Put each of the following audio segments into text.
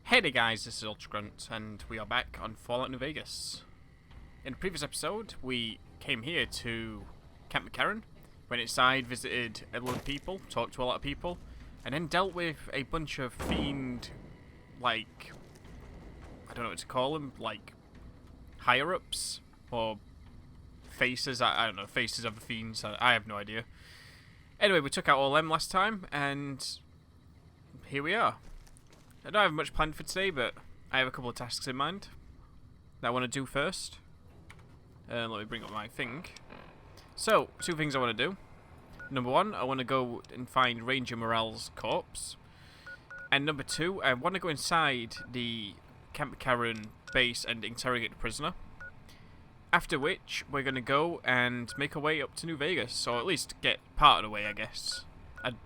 Hey there guys, this is UltraGrunt, and we are back on Fallout New Vegas. In the previous episode, we came here to Camp McCarran, went inside, visited a lot of people, talked to a lot of people, and then dealt with a bunch of fiend, like, I don't know what to call them, like, higher-ups, or faces, I don't know, faces of the fiends, I have no idea. Anyway, we took out all them last time, and here we are. I don't have much planned for today, but I have a couple of tasks in mind that I want to do first. Let me bring up my thing. So, two things I want to do. Number one, I want to go and find Ranger Morale's corpse. And number two, I want to go inside the Camp McCarran base and interrogate the prisoner. After which, we're going to go and make our way up to New Vegas, or at least get part of the way, I guess.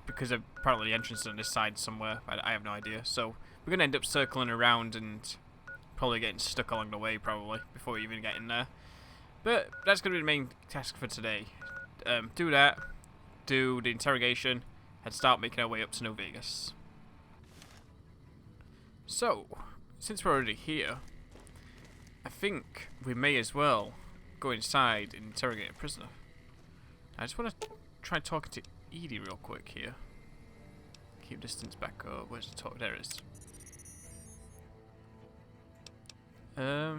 Because apparently the entrance is on this side somewhere, I have no idea. So, we're going to end up circling around and probably getting stuck along the way, probably, before we even get in there. But that's going to be the main task for today. Do that, do the interrogation, and start making our way up to New Vegas. So, since we're already here, I think we may as well go inside and interrogate a prisoner. I just want to try talking to Edie real quick here. Keep distance back up. Where's the talk? There it is. I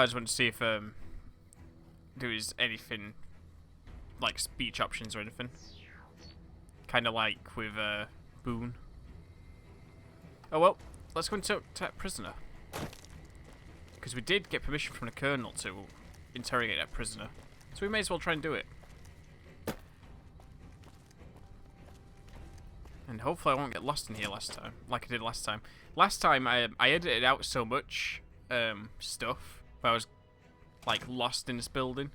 just want to see if there is anything like speech options or anything. Kind of like with Boone. Oh well, let's go and talk to that prisoner. Because we did get permission from the Colonel to interrogate that prisoner. So we may as well try and do it. And hopefully I won't get lost in here like I did last time. Last time I edited out so much stuff. I was like lost in this building.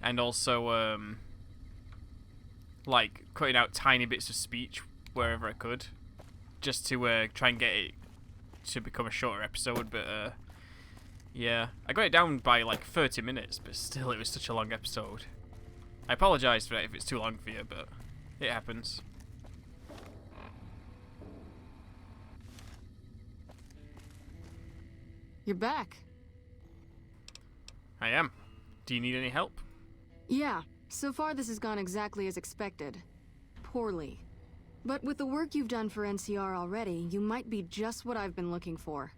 And also like cutting out tiny bits of speech wherever I could. Just to try and get it to become a shorter episode, but yeah, I got it down by like 30 minutes, but still it was such a long episode. I apologise for that if it's too long for you, but it happens. You're back. I am. Do you need any help? Yeah, so far this has gone exactly as expected. Poorly. But with the work you've done for NCR already, you might be just what I've been looking for.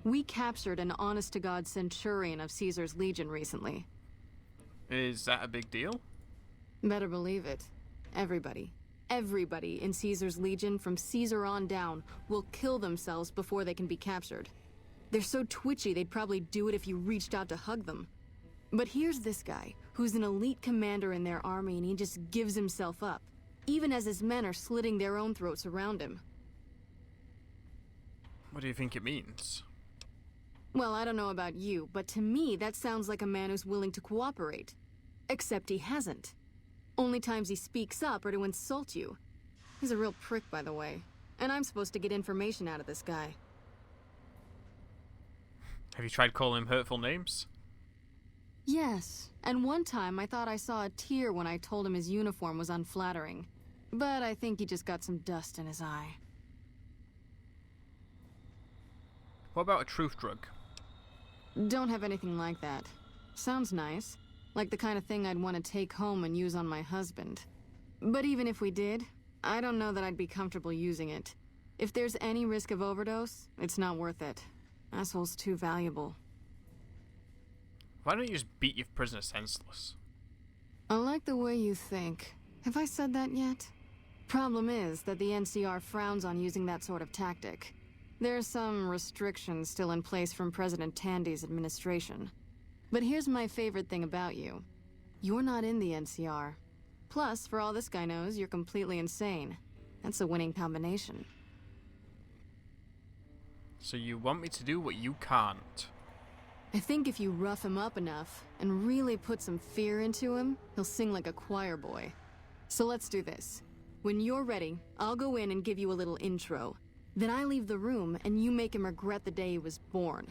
We captured an honest-to-God Centurion of Caesar's Legion recently. Is that a big deal? Better believe it. Everybody in Caesar's Legion from Caesar on down will kill themselves before they can be captured. They're so twitchy they'd probably do it if you reached out to hug them. But here's this guy, who's an elite commander in their army, and he just gives himself up, even as his men are slitting their own throats around him. What do you think it means? Well, I don't know about you, but to me that sounds like a man who's willing to cooperate. Except he hasn't. Only times he speaks up are to insult you. He's a real prick, by the way. And I'm supposed to get information out of this guy. Have you tried calling him hurtful names? Yes, and one time I thought I saw a tear when I told him his uniform was unflattering. But I think he just got some dust in his eye. What about a truth drug? Don't have anything like that. Sounds nice. Like the kind of thing I'd want to take home and use on my husband. But even if we did, I don't know that I'd be comfortable using it. If there's any risk of overdose, it's not worth it. Asshole's too valuable. Why don't you just beat your prisoner senseless? I like the way you think. Have I said that yet? Problem is that the NCR frowns on using that sort of tactic. There are some restrictions still in place from President Tandy's administration. But here's my favorite thing about you. You're not in the NCR. Plus, for all this guy knows, you're completely insane. That's a winning combination. So you want me to do what you can't? I think if you rough him up enough, and really put some fear into him, he'll sing like a choir boy. So let's do this. When you're ready, I'll go in and give you a little intro. Then I leave the room, and you make him regret the day he was born.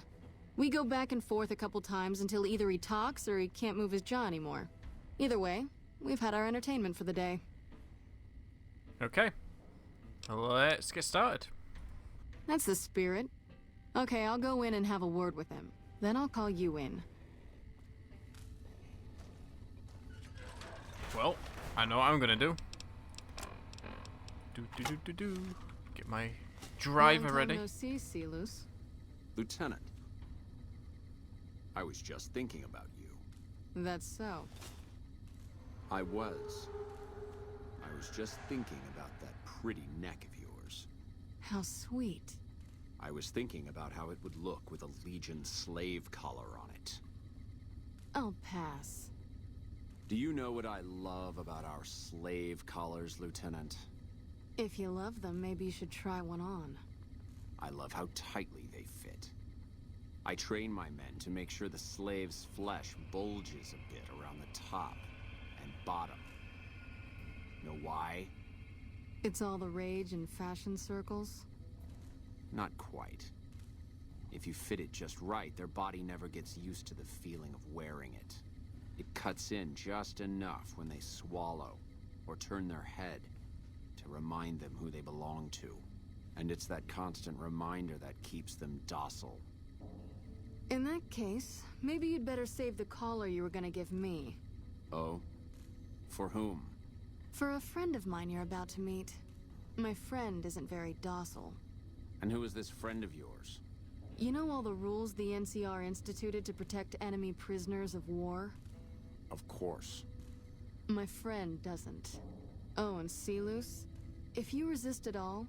We go back and forth a couple times until either he talks or he can't move his jaw anymore. Either way, we've had our entertainment for the day. Okay. Let's get started. That's the spirit. Okay, I'll go in and have a word with him. Then I'll call you in. Well, I know what I'm gonna do. Get my driver Long time ready. No see, Silus. Lieutenant, I was just thinking about you. That's so. I was just thinking about that pretty neck of yours. How sweet. I was thinking about how it would look with a Legion slave collar on it. I'll pass. Do you know what I love about our slave collars, Lieutenant? If you love them, maybe you should try one on. I love how tightly they fit. I train my men to make sure the slave's flesh bulges a bit around the top and bottom. Know why? It's all the rage in fashion circles. Not quite. If you fit it just right, their body never gets used to the feeling of wearing it. It cuts in just enough when they swallow or turn their head to remind them who they belong to. And it's that constant reminder that keeps them docile. In that case, maybe you'd better save the collar you were gonna give me. Oh? For whom? For a friend of mine you're about to meet. My friend isn't very docile. And who is this friend of yours? You know all the rules the NCR instituted to protect enemy prisoners of war? Of course. My friend doesn't. Oh, and Silus, if you resist at all,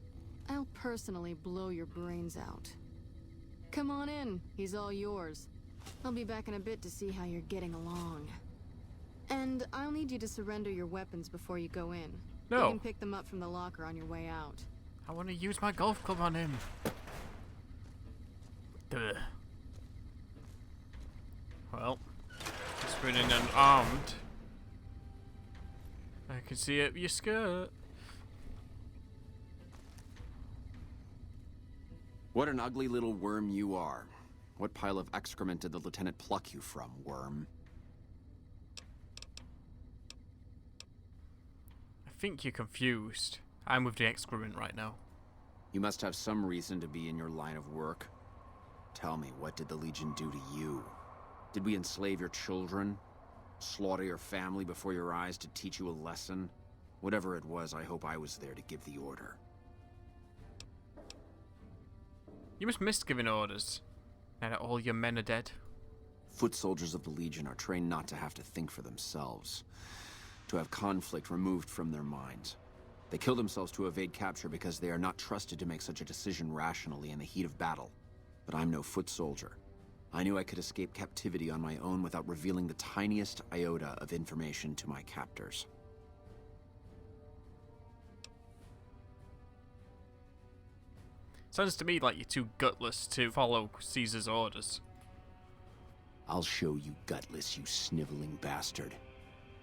I'll personally blow your brains out. Come on in, he's all yours. I'll be back in a bit to see how you're getting along. And I'll need you to surrender your weapons before you go in. No. You can pick them up from the locker on your way out. I want to use my golf club on him. Duh. Well, he's running unarmed. I can see it up your skirt. What an ugly little worm you are. What pile of excrement did the lieutenant pluck you from, worm? I think you're confused. I'm with the excrement right now. You must have some reason to be in your line of work. Tell me, what did the Legion do to you? Did we enslave your children? Slaughter your family before your eyes to teach you a lesson? Whatever it was, I hope I was there to give the order. You must miss giving orders. Now that all your men are dead. Foot soldiers of the Legion are trained not to have to think for themselves. To have conflict removed from their minds. They kill themselves to evade capture because they are not trusted to make such a decision rationally in the heat of battle. But I'm no foot soldier. I knew I could escape captivity on my own without revealing the tiniest iota of information to my captors. Sounds to me like you're too gutless to follow Caesar's orders. I'll show you gutless, you sniveling bastard.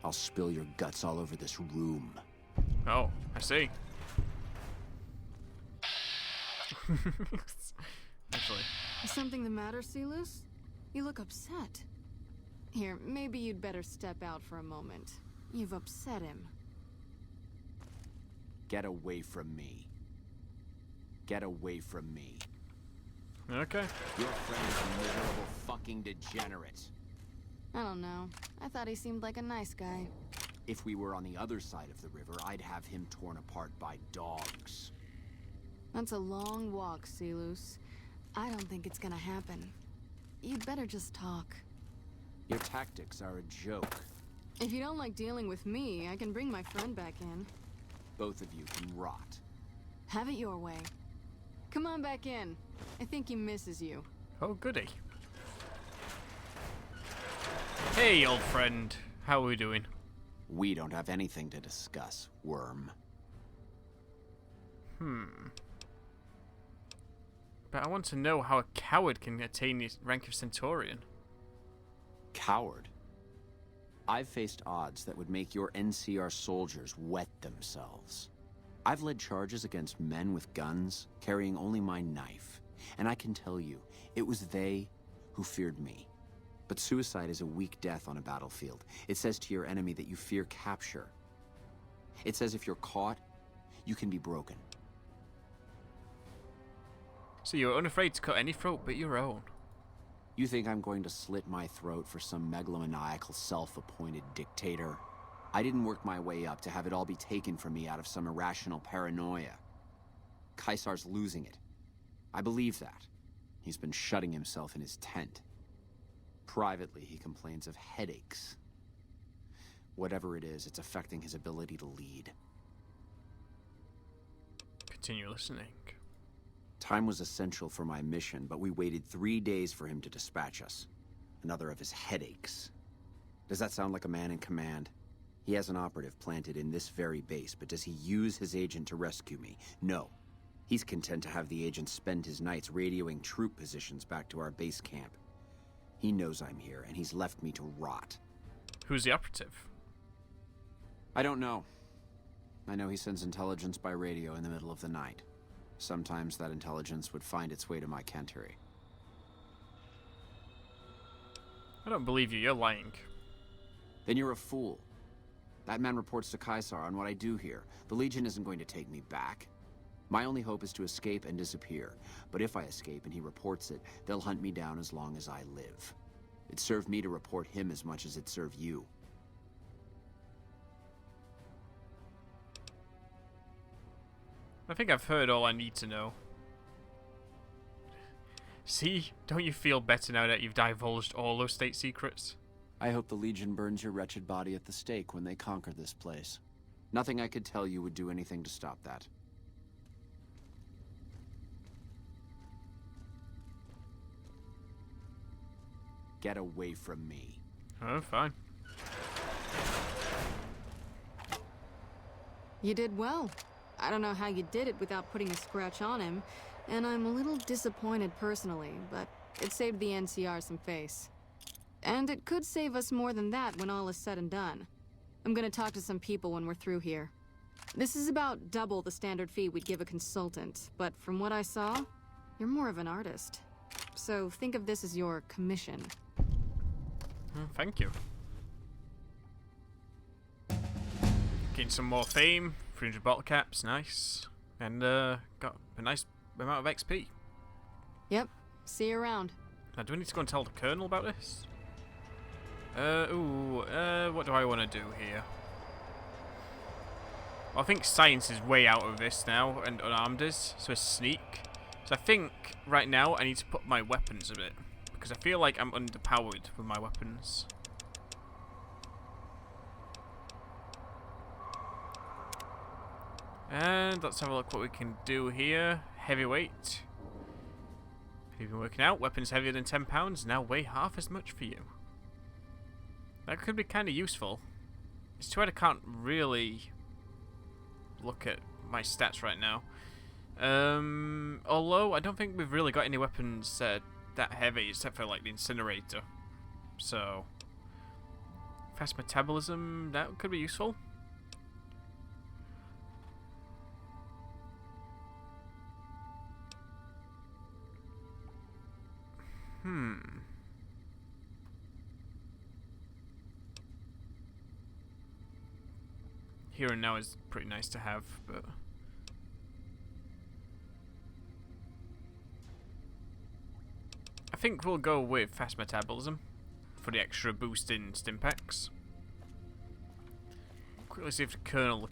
I'll spill your guts all over this room. Oh, I see. Actually. Is something the matter, Silus? You look upset. Here, maybe you'd better step out for a moment. You've upset him. Get away from me. Get away from me. Okay. Your friend is a miserable fucking degenerate. I don't know. I thought he seemed like a nice guy. If we were on the other side of the river, I'd have him torn apart by dogs. That's a long walk, Silus. I don't think it's gonna happen. You'd better just talk. Your tactics are a joke. If you don't like dealing with me, I can bring my friend back in. Both of you can rot. Have it your way. Come on back in. I think he misses you. Oh, goody. Hey, old friend. How are we doing? We don't have anything to discuss, worm. But I want to know how a coward can attain the rank of Centurion. Coward? I've faced odds that would make your NCR soldiers wet themselves. I've led charges against men with guns, carrying only my knife. And I can tell you, it was they who feared me. But suicide is a weak death on a battlefield. It says to your enemy that you fear capture. It says if you're caught, you can be broken. So you're unafraid to cut any throat but your own. You think I'm going to slit my throat for some megalomaniacal self-appointed dictator? I didn't work my way up to have it all be taken from me out of some irrational paranoia. Caesar's losing it. I believe that. He's been shutting himself in his tent. Privately, he complains of headaches. Whatever it is, it's affecting his ability to lead. Continue listening. Time was essential for my mission, but we waited 3 days for him to dispatch us. Another of his headaches. Does that sound like a man in command? He has an operative planted in this very base, but does he use his agent to rescue me? No. He's content to have the agent spend his nights radioing troop positions back to our base camp. He knows I'm here, and he's left me to rot. Who's the operative? I don't know. I know he sends intelligence by radio in the middle of the night. Sometimes that intelligence would find its way to my cantery. I don't believe you, you're lying. Then you're a fool. That man reports to Caesar on what I do here. The Legion isn't going to take me back. My only hope is to escape and disappear. But if I escape and he reports it, they'll hunt me down as long as I live. It served me to report him as much as it served you. I think I've heard all I need to know. See, don't you feel better now that you've divulged all those state secrets? I hope the Legion burns your wretched body at the stake when they conquer this place. Nothing I could tell you would do anything to stop that. Get away from me. Oh, fine. You did well. I don't know how you did it without putting a scratch on him, and I'm a little disappointed personally, but it saved the NCR some face. And it could save us more than that when all is said and done. I'm gonna talk to some people when we're through here. This is about double the standard fee we'd give a consultant, but from what I saw, you're more of an artist. So think of this as your commission. Thank you. Getting some more fame, 300 bottle caps, nice. And got a nice amount of XP. Yep, see you around. Now, do we need to go and tell the Colonel about this? What do I want to do here? Well, I think science is way out of this now, and unarmed is, so it's sneak. So I think, right now, I need to put my weapons a bit, because I feel like I'm underpowered with my weapons. And let's have a look what we can do here. Heavyweight. You've been working out. Weapons heavier than 10 pounds now weigh half as much for you. That could be kind of useful. It's too bad I can't really look at my stats right now. Although I don't think we've really got any weapons that heavy except for like the incinerator. So fast metabolism, that could be useful. Here and now is pretty nice to have, but I think we'll go with fast metabolism for the extra boost in stim packs. Quickly see if the Colonel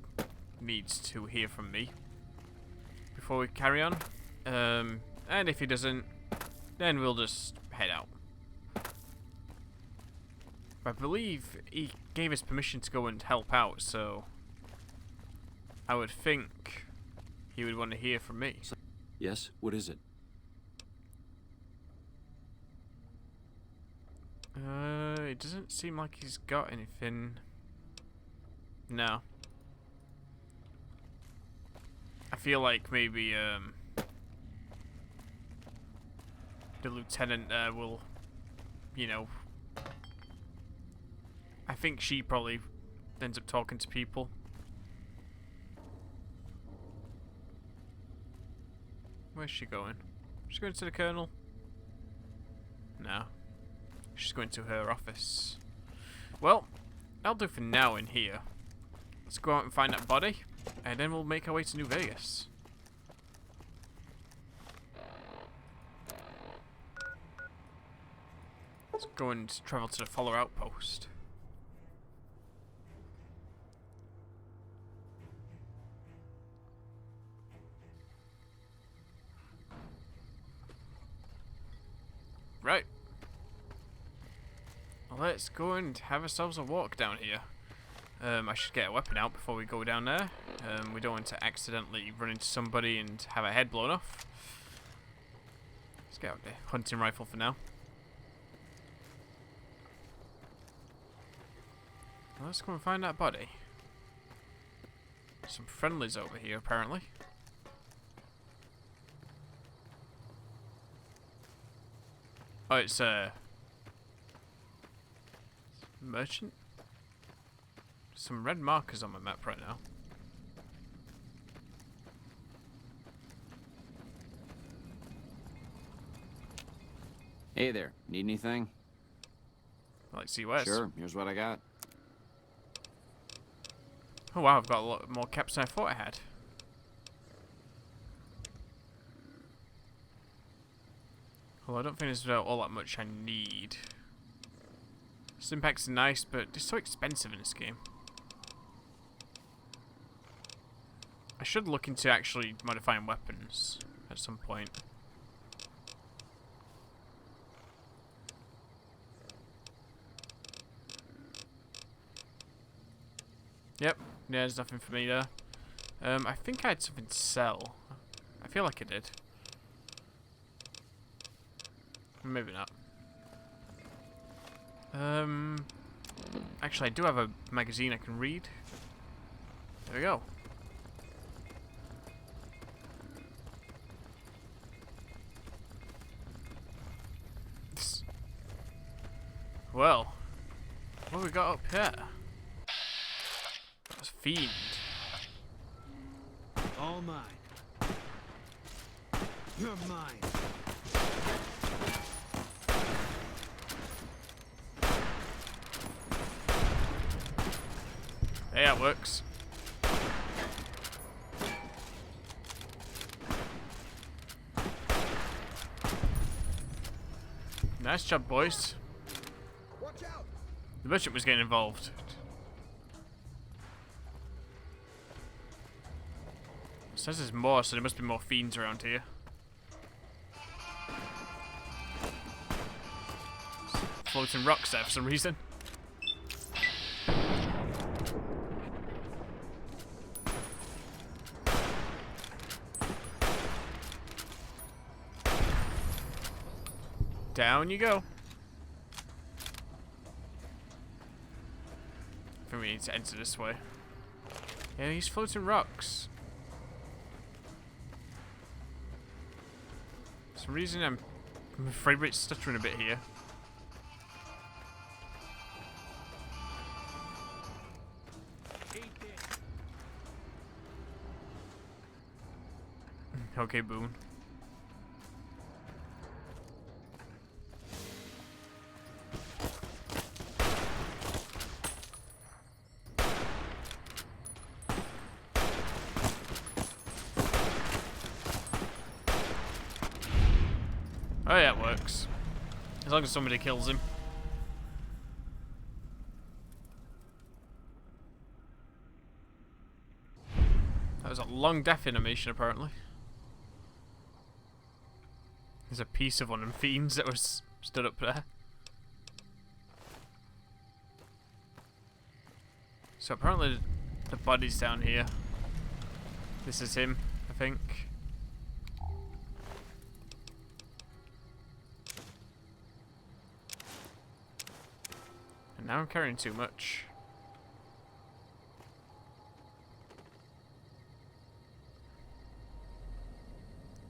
needs to hear from me before we carry on. And if he doesn't, then we'll just head out. I believe he gave us permission to go and help out, so I would think he would want to hear from me. Yes? What is it? It doesn't seem like he's got anything. No. I feel like maybe the lieutenant will, you know, I think she probably ends up talking to people. Where's she going? She's going to the Colonel? No. She's going to her office. Well, that'll do for now in here. Let's go out and find that body, and then we'll make our way to New Vegas. Let's go and travel to the Follower Outpost. Right. Well, let's go and have ourselves a walk down here. I should get a weapon out before we go down there. We don't want to accidentally run into somebody and have our head blown off. Let's get out the hunting rifle for now. Well, let's go and find that body. Some friendlies over here, apparently. Oh, it's a merchant. Some red markers on my map right now. Hey there, need anything? Like COS. Sure, here's what I got. Oh wow, I've got a lot more caps than I thought I had. Well, I don't think there's all that much I need. Stimpaks are nice, but they're so expensive in this game. I should look into actually modifying weapons at some point. Yep, yeah, there's nothing for me there. I think I had something to sell. I feel like I did. Maybe not. Actually, I do have a magazine I can read. There we go. Well, what have we got up here? That's Fiend. All mine. You're mine. Yeah, it works. Nice job, boys. Watch out. The merchant was getting involved. It says there's more, so there must be more fiends around here. Floating rocks there for some reason. Down you go. I think we need to enter this way. Yeah, these floating rocks. For some reason I'm afraid it's stuttering a bit here. Okay, Boone. Oh yeah, it works. As long as somebody kills him. That was a long death animation, apparently. There's a piece of one of them fiends that was stood up there. So apparently the body's down here. This is him, I think. And now I'm carrying too much.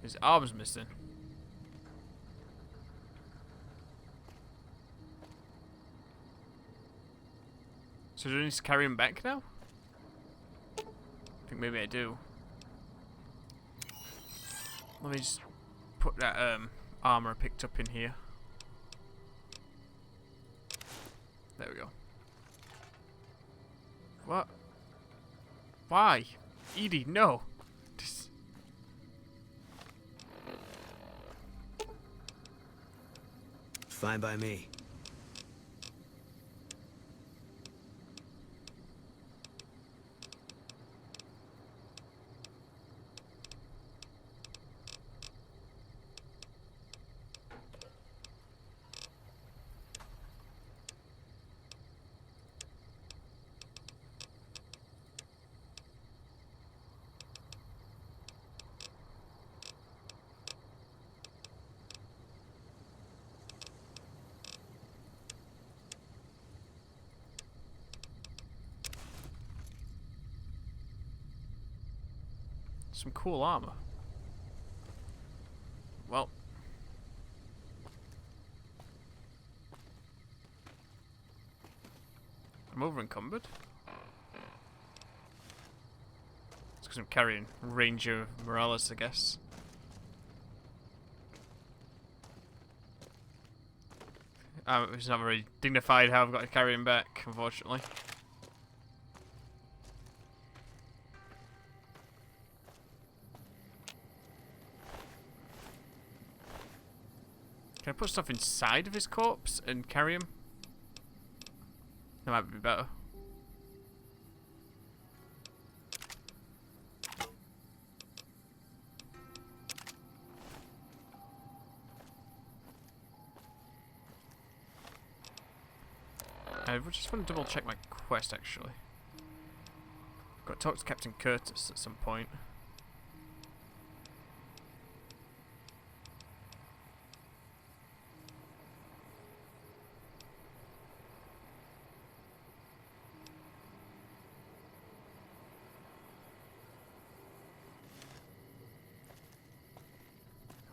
His arm's missing. So do I need to carry him back now? I think maybe I do. Let me just put that armor I picked up in here. There we go. What? Why? Edie, no. Just... Fine by me. Some cool armor. Well. I'm over encumbered. It's because I'm carrying Ranger Morales, I guess. It's not very dignified how I've got to carry him back, unfortunately. Can I put stuff inside of his corpse and carry him? That might be better. I just want to double check my quest actually. Got to talk to Captain Curtis at some point.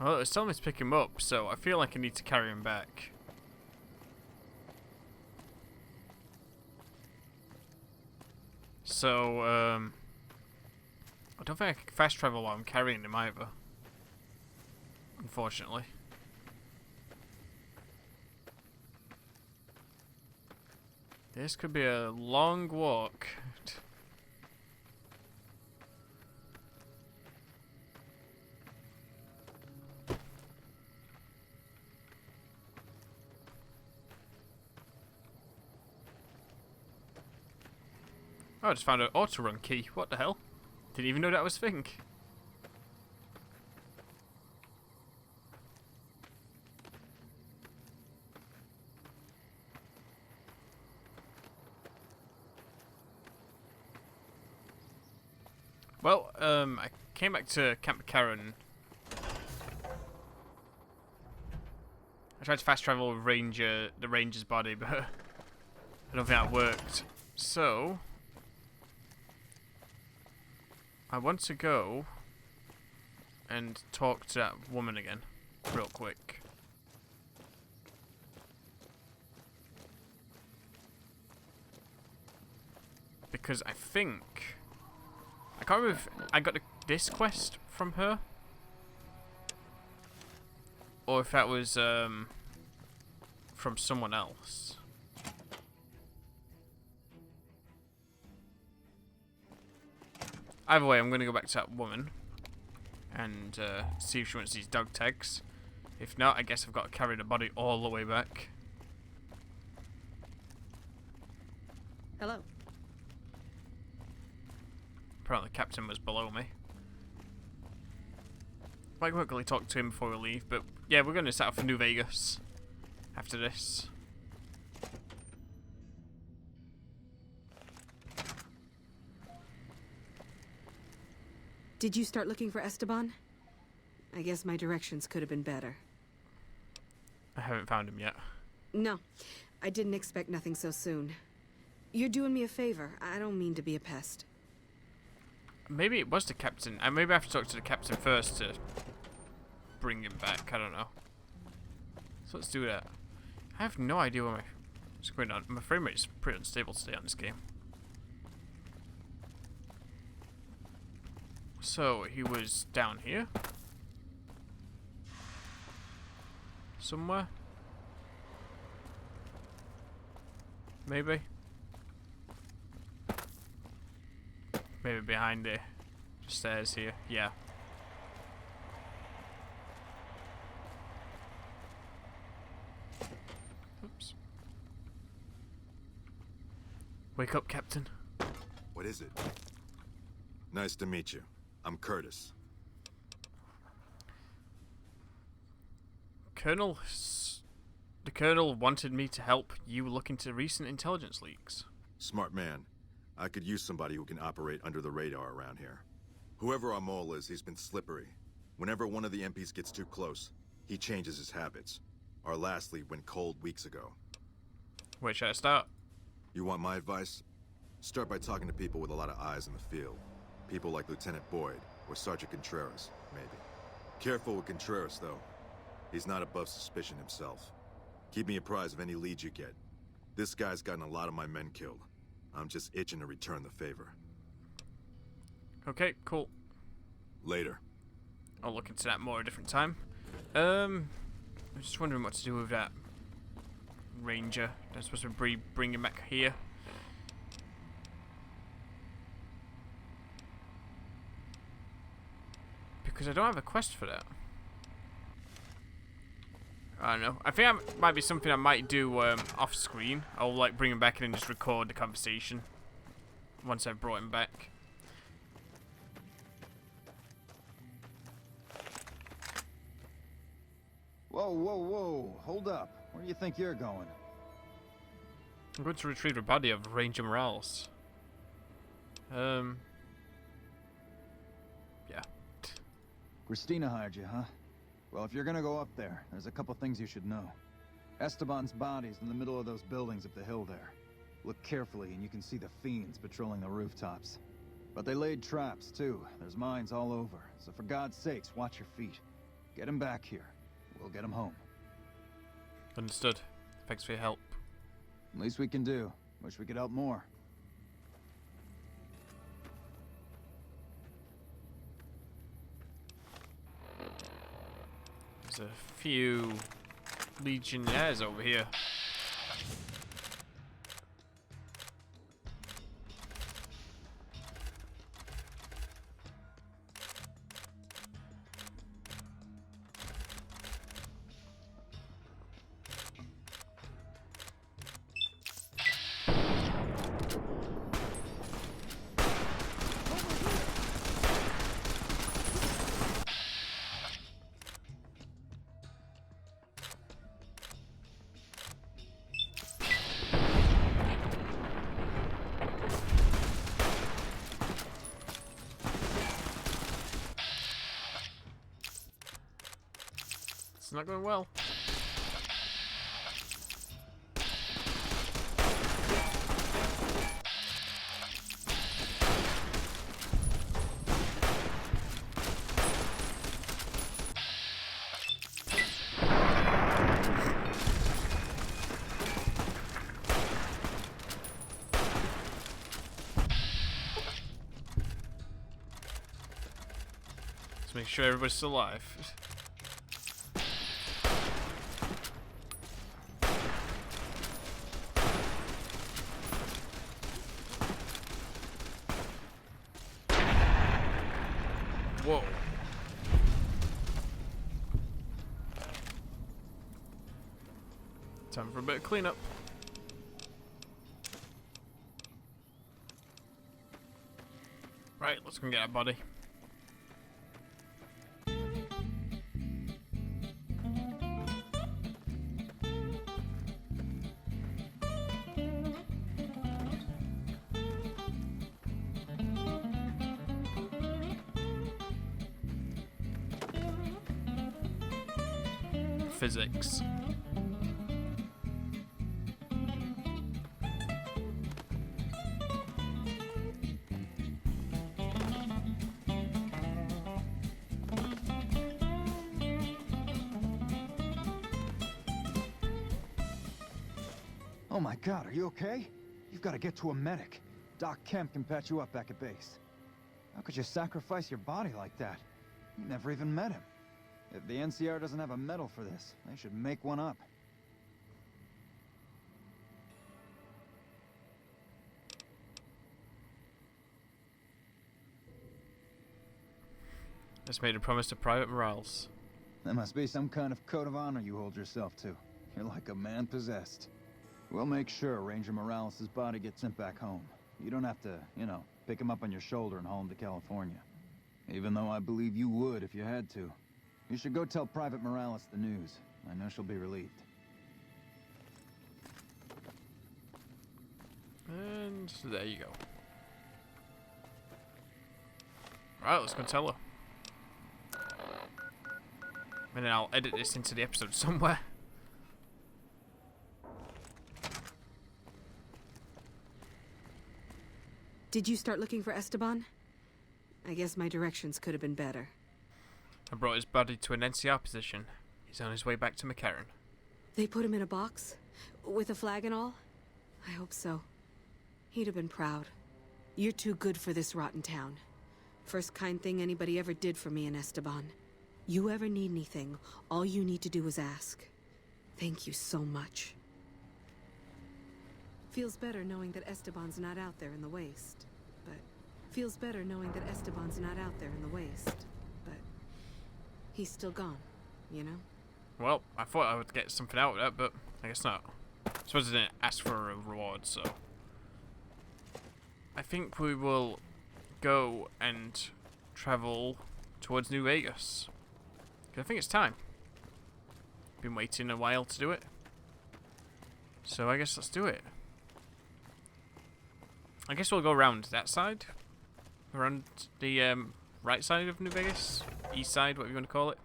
Well, it's telling me to pick him up, so I feel like I need to carry him back. So, I don't think I can fast travel while I'm carrying him either. Unfortunately. This could be a long walk. Oh, I just found an auto-run key. What the hell? Didn't even know that was a thing. Well, I came back to Camp McCarran. I tried to fast travel with the Ranger's body, but I don't think that worked. So I want to go and talk to that woman again, real quick. Because I think... I can't remember if I got this quest from her. Or if that was from someone else. Either way, I'm going to go back to that woman and see if she wants these dog tags. If not, I guess I've got to carry the body all the way back. Hello. Apparently the captain was below me. Might quickly talk to him before we leave, but yeah, we're going to set off for New Vegas after this. Did you start looking for Esteban? I guess my directions could have been better. I haven't found him yet. No, I didn't expect nothing so soon. You're doing me a favor. I don't mean to be a pest. Maybe it was the captain. Maybe I have to talk to the captain first to bring him back. I don't know. So let's do that. I have no idea what's going on. My frame rate is pretty unstable today on this game. So he was down here somewhere. maybe? Maybe behind the stairs here. Yeah. Oops. Wake up, Captain. What is it? Nice to meet you. I'm Curtis. The Colonel wanted me to help you look into recent intelligence leaks. Smart man. I could use somebody who can operate under the radar around here. Whoever our mole is, he's been slippery. Whenever one of the MPs gets too close, he changes his habits. Our last lead went cold weeks ago. Where should I start? You want my advice? Start by talking to people with a lot of eyes in the field. People like Lieutenant Boyd or Sergeant Contreras, maybe. Careful with Contreras, though. He's not above suspicion himself. Keep me apprised of any leads you get. This guy's gotten a lot of my men killed. I'm just itching to return the favor. Okay, cool. Later. I'll look into that more a different time. I'm just wondering what to do with that ranger. I'm supposed to bring him back here. Because I don't have a quest for that. I don't know. I think that might be something I might do off screen. I'll like bring him back in and just record the conversation once I've brought him back. Whoa, whoa, whoa. Hold up. Where do you think you're going? I'm going to retrieve the body of Ranger Morales. Yeah. Christina hired you, huh? Well, if you're gonna go up there, there's a couple things you should know. Esteban's body's in the middle of those buildings up the hill there. Look carefully and you can see the fiends patrolling the rooftops. But they laid traps, too. There's mines all over. So for God's sakes, watch your feet. Get him back here. We'll get him home. Understood. Thanks for your help. Least we can do. Wish we could help more. There's a few Legionnaires over here. It's not going well. Let's make sure everybody's still alive. Whoa. Time for a bit of cleanup. Right, let's go and get our body. Physics. Oh my God, are you okay? You've got to get to a medic. Doc Kemp can patch you up back at base. How could you sacrifice your body like that? You never even met him. If the NCR doesn't have a medal for this, they should make one up. Has made a promise to Private Morales. That must be some kind of code of honor you hold yourself to. You're like a man possessed. We'll make sure Ranger Morales' body gets sent back home. You don't have to, you know, pick him up on your shoulder and haul him to California. Even though I believe you would if you had to. You should go tell Private Morales the news. I know she'll be relieved. And there you go. Right, let's go tell her. And then I'll edit this into the episode somewhere. Did you start looking for Esteban? I guess my directions could have been better. I brought his body to an NCR position. He's on his way back to McCarran. They put him in a box? With a flag and all? I hope so. He'd have been proud. You're too good for this rotten town. First kind thing anybody ever did for me and Esteban. You ever need anything, all you need to do is ask. Thank you so much. Feels better knowing that Esteban's not out there in the waste. But feels better knowing that Esteban's not out there in the waste. But he's still gone, you know? Well, I thought I would get something out of that, but I guess not. I suppose I didn't ask for a reward, so... I think we will go and travel towards New Vegas. 'Cause I think it's time. Been waiting a while to do it. So I guess let's do it. I guess we'll go around that side. Around the right side of New Vegas. East side, whatever you want to call it.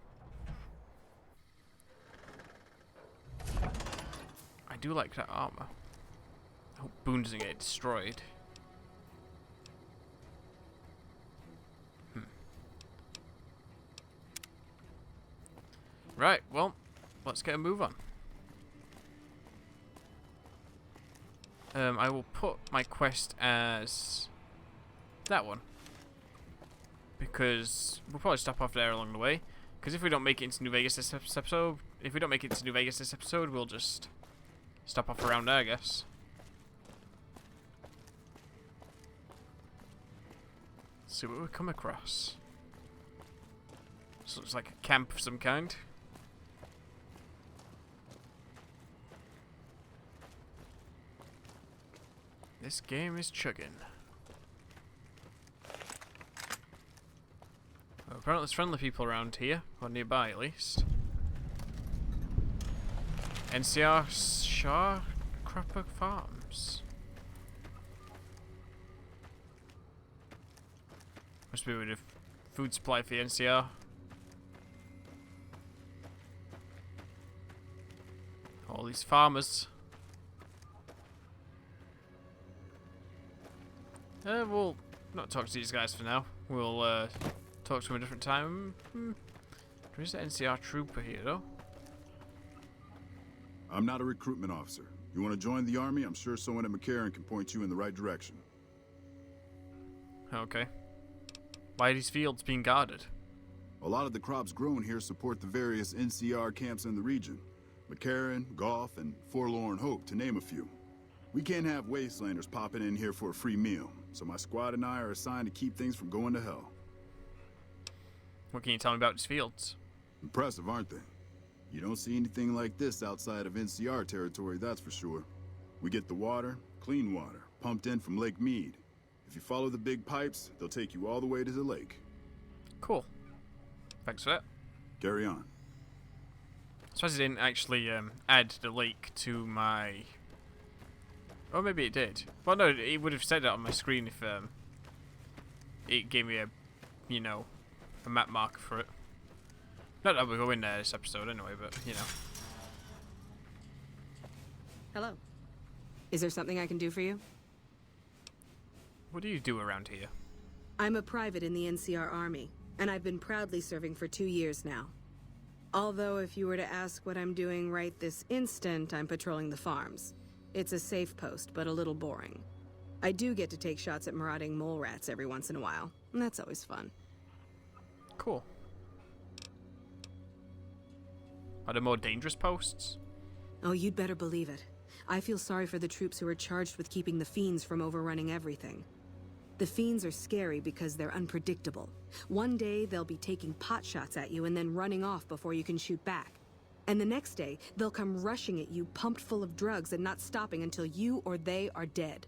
I do like that armor. I hope Boone doesn't get destroyed. Right, well, let's get a move on. I will put my quest as that one. Because we'll probably stop off there along the way. Because if we don't make it into New Vegas this episode, we'll just stop off around there, I guess. Let's see what we come across. This looks like a camp of some kind. This game is chugging. Well, apparently there's friendly people around here, or nearby at least. NCR Sharecropper Farms. Must be with a food supply for the NCR. All these farmers. We'll not talk to these guys for now. We'll talk to them a different time. There's an NCR trooper here, though. I'm not a recruitment officer. You want to join the army? I'm sure someone at McCarran can point you in the right direction. Okay. Why are these fields being guarded? A lot of the crops grown here support the various NCR camps in the region. McCarran, Golf, and Forlorn Hope, to name a few. We can't have Wastelanders popping in here for a free meal, so my squad and I are assigned to keep things from going to hell. What can you tell me about these fields? Impressive, aren't they? You don't see anything like this outside of NCR territory, that's for sure. We get the water, clean water, pumped in from Lake Mead. If you follow the big pipes, they'll take you all the way to the lake. Cool. Thanks for that. Carry on. I suppose I didn't actually add the lake to my... Oh, maybe it did. Well, no, it would have said that on my screen if it gave me a, you know, a map marker for it. Not that we'll go in there this episode anyway, but, you know. Hello. Is there something I can do for you? What do you do around here? I'm a private in the NCR Army, and I've been proudly serving for 2 years now. Although, if you were to ask what I'm doing right this instant, I'm patrolling the farms. It's a safe post, but a little boring. I do get to take shots at marauding mole rats every once in a while, and that's always fun. Cool. Are there more dangerous posts? Oh, you'd better believe it. I feel sorry for the troops who are charged with keeping the fiends from overrunning everything. The fiends are scary because they're unpredictable. One day, they'll be taking pot shots at you and then running off before you can shoot back. And the next day, they'll come rushing at you, pumped full of drugs and not stopping until you or they are dead.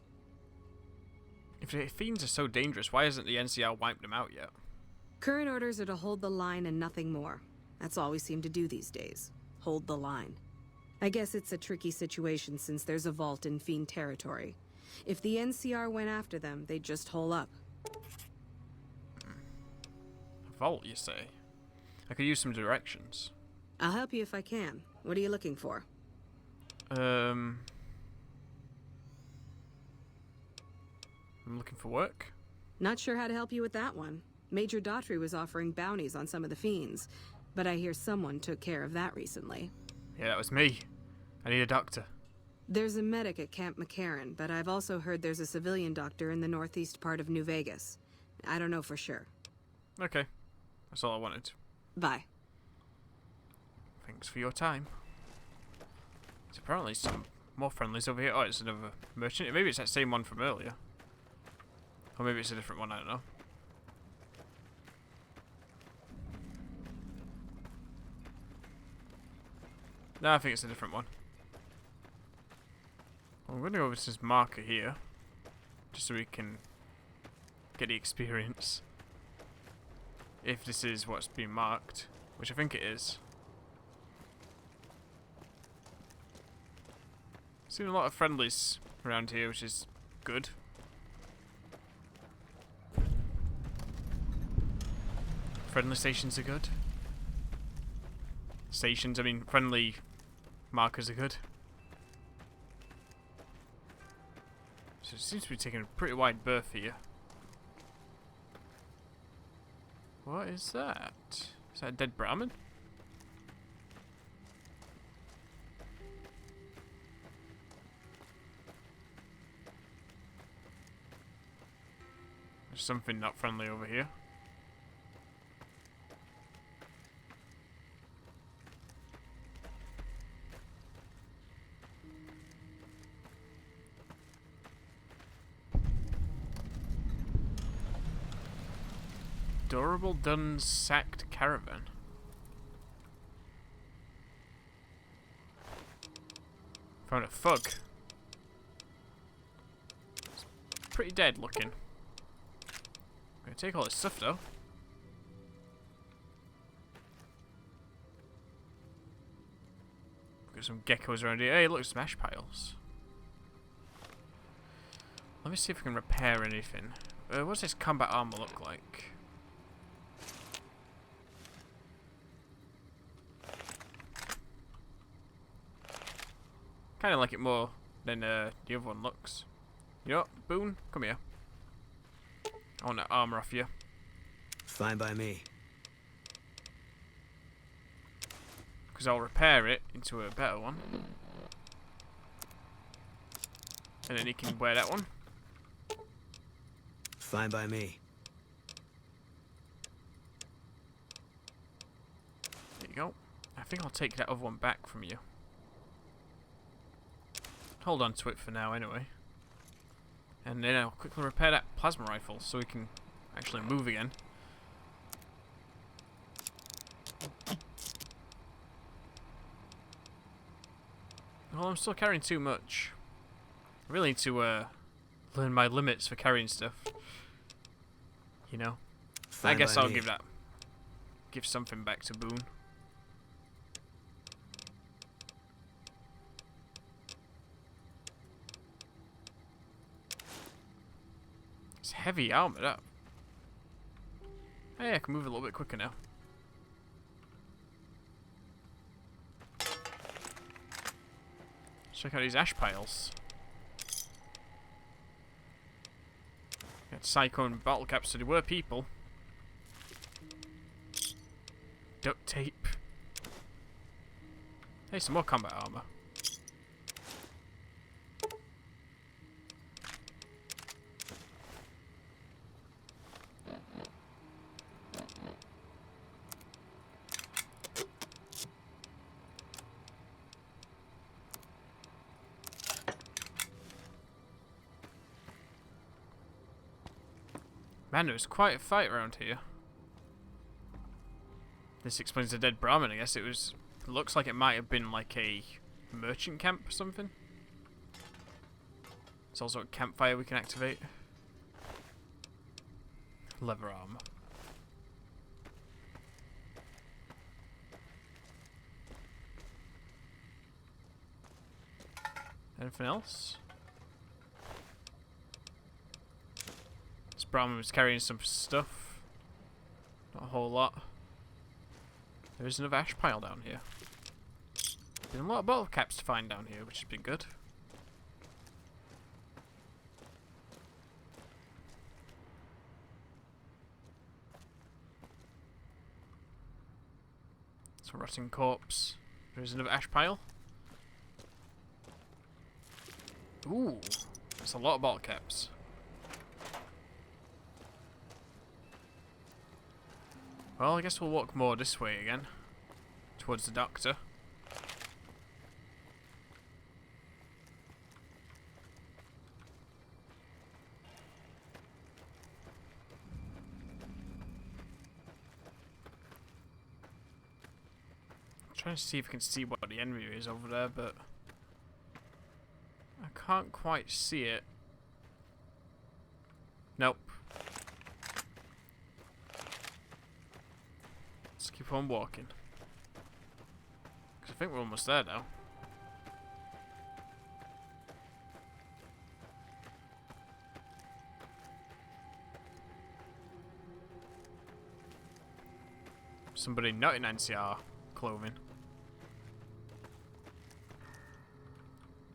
If the fiends are so dangerous, why hasn't the NCR wiped them out yet? Current orders are to hold the line and nothing more. That's all we seem to do these days. Hold the line. I guess it's a tricky situation since there's a vault in fiend territory. If the NCR went after them, they'd just hole up. A vault, you say? I could use some directions. I'll help you if I can. What are you looking for? I'm looking for work. Not sure how to help you with that one. Major Daughtry was offering bounties on some of the fiends, but I hear someone took care of that recently. Yeah, that was me. I need a doctor. There's a medic at Camp McCarran, but I've also heard there's a civilian doctor in the northeast part of New Vegas. I don't know for sure. Okay. That's all I wanted. Bye. Thanks for your time. There's apparently some more friendlies over here. Oh, it's another merchant. Maybe it's that same one from earlier. Or maybe it's a different one, I don't know. No, I think it's a different one. Well, I'm going to go over to this marker here. Just so we can get the experience. If this is what's being marked. Which I think it is. Seen a lot of friendlies around here, which is good. Friendly stations are good. Stations, I mean, friendly markers are good. So it seems to be taking a pretty wide berth here. What is that? Is that a dead Brahmin? There's something not friendly over here. Durable done sacked caravan. Found a thug. It's pretty dead looking. I'm gonna take all this stuff though. Got some geckos around here. Hey, look, smash piles. Let me see if I can repair anything. What's this combat armor look like? Kind of like it more than the other one looks. You know what, Boone? Come here. I want that armor off you. Fine by me. Because I'll repair it into a better one. And then you can wear that one. Fine by me. There you go. I think I'll take that other one back from you. Hold on to it for now anyway. And then I'll quickly repair that plasma rifle so we can actually move again. Well, I'm still carrying too much. I really need to learn my limits for carrying stuff. You know? Fine I guess by I'll me. give something back to Boone. It's heavy armor, that. Hey, I can move a little bit quicker now. Check out these ash piles. Got psycho and bottle caps, so there were people. Duct tape. Hey, some more combat armor. Man, there was quite a fight around here. This explains the dead Brahmin, I guess. It looks like it might have been like a merchant camp or something. There's also a campfire we can activate. Leather armor. Anything else? This Brahmin was carrying some stuff. Not a whole lot. There is another ash pile down here. Been a lot of bottle caps to find down here, which has been good. It's a rotting corpse. There is another ash pile. Ooh, that's a lot of bottle caps. Well, I guess we'll walk more this way again, towards the doctor. I'm trying to see if I can see what the enemy is over there, but I can't quite see it. Nope. Let's keep on walking. 'Cause I think we're almost there now. Somebody not in NCR clothing.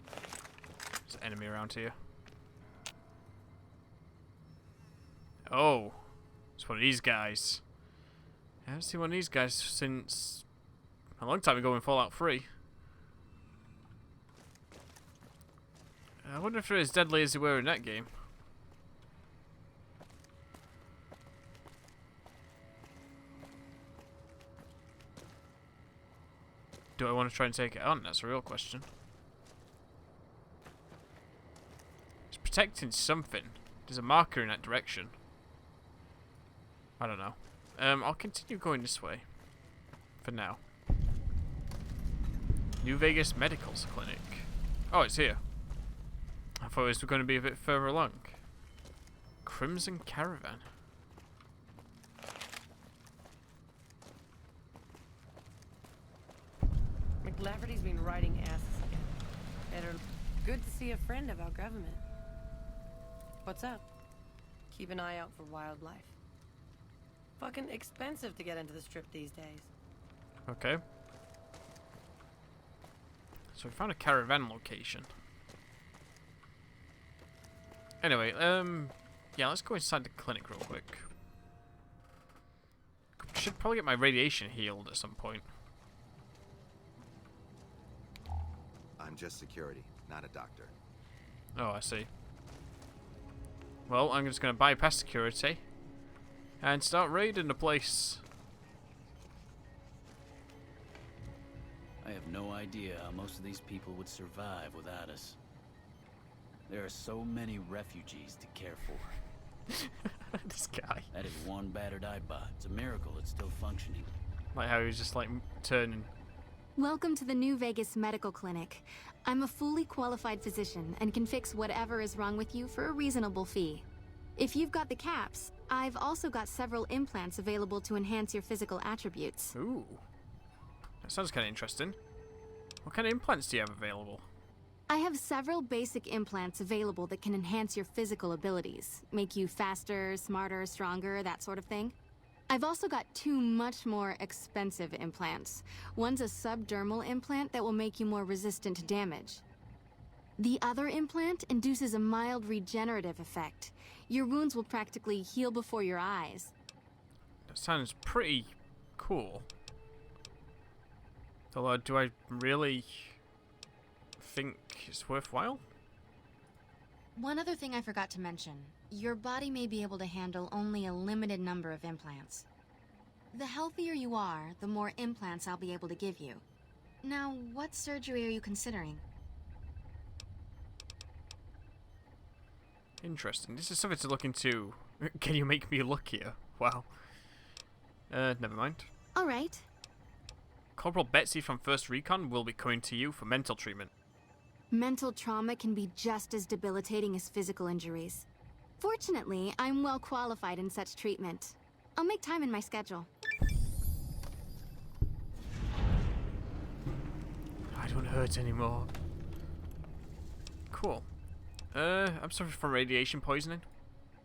There's an enemy around here. Oh, it's one of these guys. I haven't seen one of these guys since a long time ago in Fallout 3. I wonder if they're as deadly as they were in that game. Do I want to try and take it on? That's a real question. It's protecting something. There's a marker in that direction. I don't know. I'll continue going this way. For now. New Vegas Medical Clinic. Oh, it's here. I thought it was going to be a bit further along. Crimson Caravan. McLafferty's been riding asses again. Better. Good to see a friend of our government. What's up? Keep an eye out for wildlife. Fucking expensive to get into the strip these days. Okay. So we found a caravan location. Anyway, yeah, let's go inside the clinic real quick. Should probably get my radiation healed at some point. I'm just security, not a doctor. Oh, I see. Well, I'm just going to bypass security and start raiding the place. I have no idea how most of these people would survive without us. There are so many refugees to care for. This guy. That is one battered iBot. It's a miracle it's still functioning. Like how he was just like turning. Welcome to the New Vegas Medical Clinic. I'm a fully qualified physician and can fix whatever is wrong with you for a reasonable fee. If you've got the caps, I've also got several implants available to enhance your physical attributes. Ooh. That sounds kind of interesting. What kind of implants do you have available? I have several basic implants available that can enhance your physical abilities, make you faster, smarter, stronger, that sort of thing. I've also got two much more expensive implants. One's a subdermal implant that will make you more resistant to damage. The other implant induces a mild regenerative effect. Your wounds will practically heal before your eyes. That sounds pretty cool. Although, do I really think it's worthwhile? One other thing I forgot to mention. Your body may be able to handle only a limited number of implants. The healthier you are, the more implants I'll be able to give you. Now, what surgery are you considering? Interesting. This is something to look into Can you make me luckier? Wow. Never mind. All right. Corporal Betsy from 1st Recon will be coming to you for mental treatment. Mental trauma can be just as debilitating as physical injuries. Fortunately, I'm well qualified in such treatment. I'll make time in my schedule. I don't hurt anymore. Cool. I'm suffering from radiation poisoning.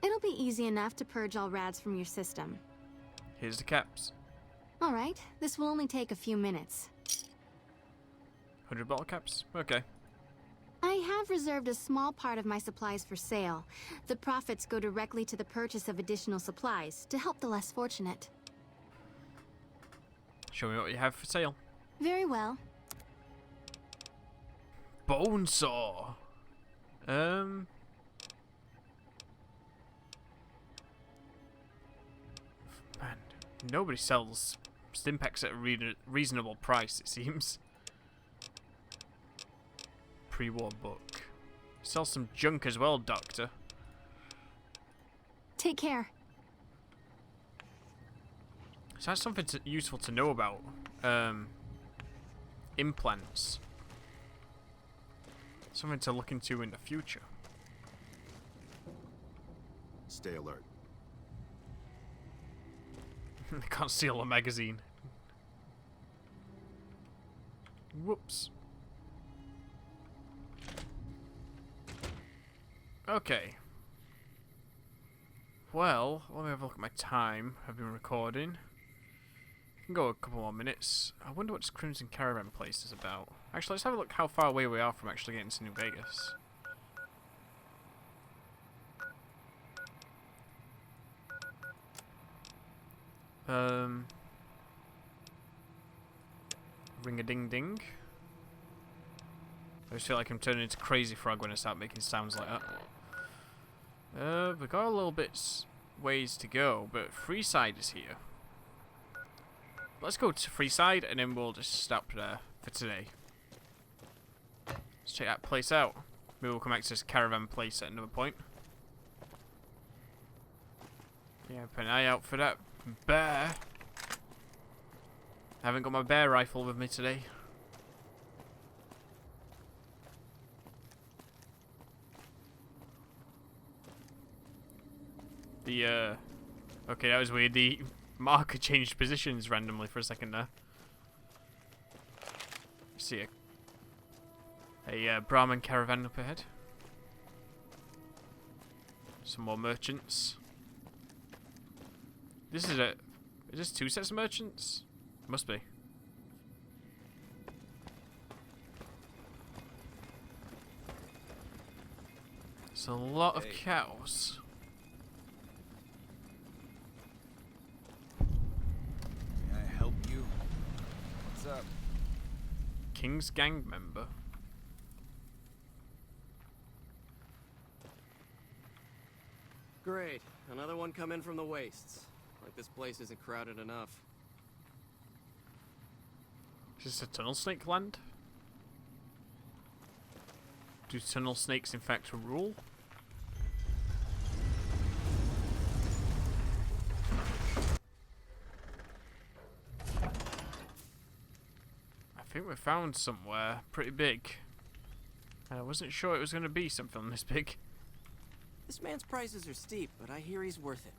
It'll be easy enough to purge all rads from your system. Here's the caps. All right, this will only take a few minutes. 100 bottle caps? Okay. I have reserved a small part of my supplies for sale. The profits go directly to the purchase of additional supplies to help the less fortunate. Show me what you have for sale. Very well. Bone saw. Man, nobody sells Stimpaks at a reasonable price, it seems. Pre-war book. Sell some junk as well, Doctor. Take care. So that's something useful to know about. Implants. Something to look into in the future. Stay alert. They can't steal a magazine. Whoops. Okay. Well, let me have a look at my time. I've been recording. I can go a couple more minutes. I wonder what this Crimson Caravan place is about. Actually, let's have a look how far away we are from actually getting to New Vegas. Ring-a-ding-ding. I just feel like I'm turning into Crazy Frog when I start making sounds like that. We've got a little bit ways to go, but Freeside is here. Let's go to Freeside and then we'll just stop there for today. Let's check that place out. Maybe we'll come back to this caravan place at another point. Yeah, put an eye out for that bear. I haven't got my bear rifle with me today. Okay, that was weird. The marker changed positions randomly for a second there. See a Brahmin caravan up ahead. Some more merchants. Is this 2 sets of merchants? Must be. It's a lot of cows. Up? King's gang member. Great. Another one come in from the wastes. Like this place isn't crowded enough. Is this a tunnel snake land? Do tunnel snakes in fact rule? I think we found somewhere pretty big. I wasn't sure it was going to be something this big. This man's prices are steep, but I hear he's worth it.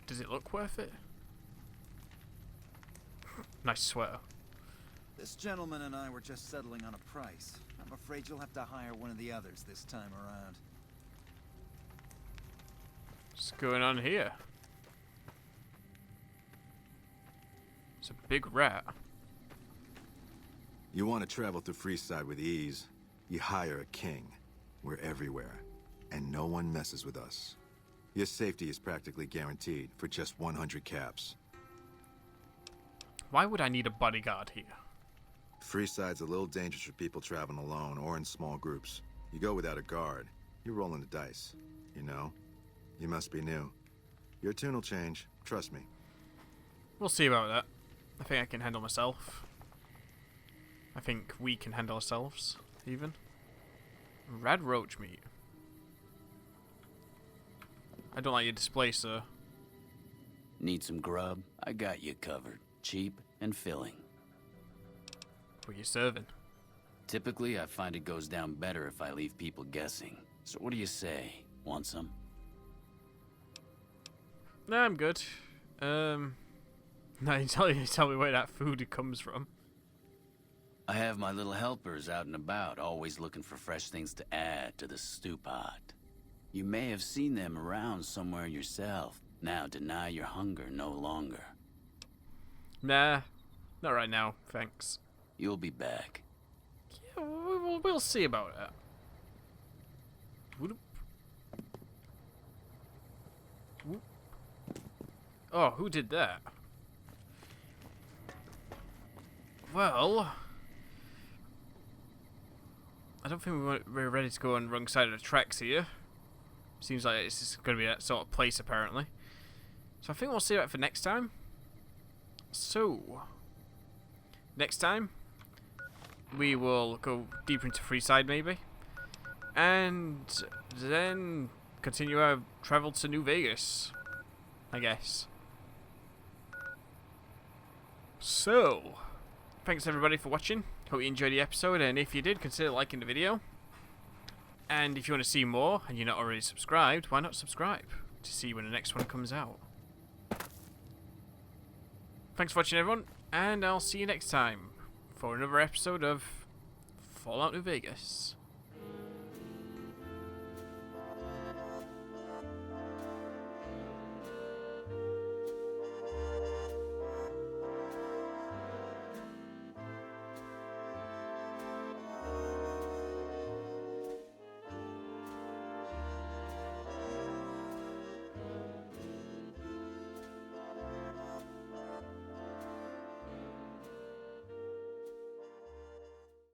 Does it look worth it? Nice sweater. This gentleman and I were just settling on a price. I'm afraid you'll have to hire one of the others this time around. What's going on here? It's a big rat. You want to travel through Freeside with ease, you hire a king. We're everywhere, and no one messes with us. Your safety is practically guaranteed for just 100 caps. Why would I need a bodyguard here? Freeside's a little dangerous for people traveling alone or in small groups. You go without a guard, you're rolling the dice. You know? You must be new. Your tune will change, trust me. We'll see about that. I think I can handle myself. I think we can handle ourselves, even. Red roach meat. I don't like your display, sir. Need some grub? I got you covered. Cheap and filling. What are you serving? Typically, I find it goes down better if I leave people guessing. So what do you say? Want some? No, I'm good. No, you tell me where that food comes from. I have my little helpers out and about, always looking for fresh things to add to the stew pot. You may have seen them around somewhere yourself. Now deny your hunger no longer. Nah, not right now, thanks. You'll be back. Yeah, we'll see about that. Whoop. Whoop. Oh, who did that? Well, I don't think we're ready to go on the wrong side of the tracks here. Seems like it's just going to be that sort of place, apparently. So I think we'll save that for next time. So, next time, we will go deeper into Freeside, maybe. And then continue our travel to New Vegas, I guess. So, thanks everybody for watching. Hope you enjoyed the episode, and if you did, consider liking the video. And if you want to see more, and you're not already subscribed, why not subscribe to see when the next one comes out. Thanks for watching, everyone, and I'll see you next time for another episode of Fallout New Vegas.